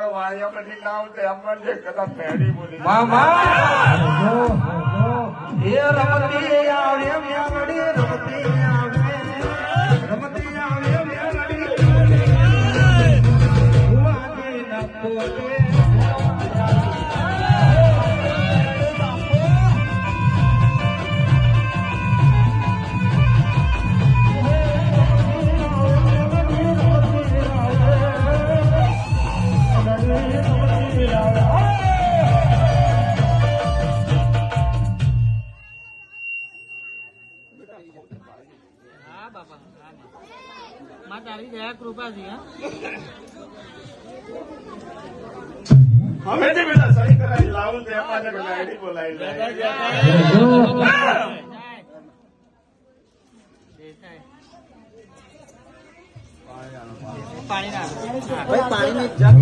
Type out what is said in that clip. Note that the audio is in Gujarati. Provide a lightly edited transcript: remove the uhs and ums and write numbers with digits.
તો વાયા પછી ના આવતે એમ જ કદાચ પેડી બોલી મામા એ રમતી આવે મેરડી રમતી આવે રમતી આવે મેરડી હુવાજી ન પોતે હવે જે બેટા સહી કરાવી લાવું તે એમાં જ ગાડી બોલાવી લે પાણી ના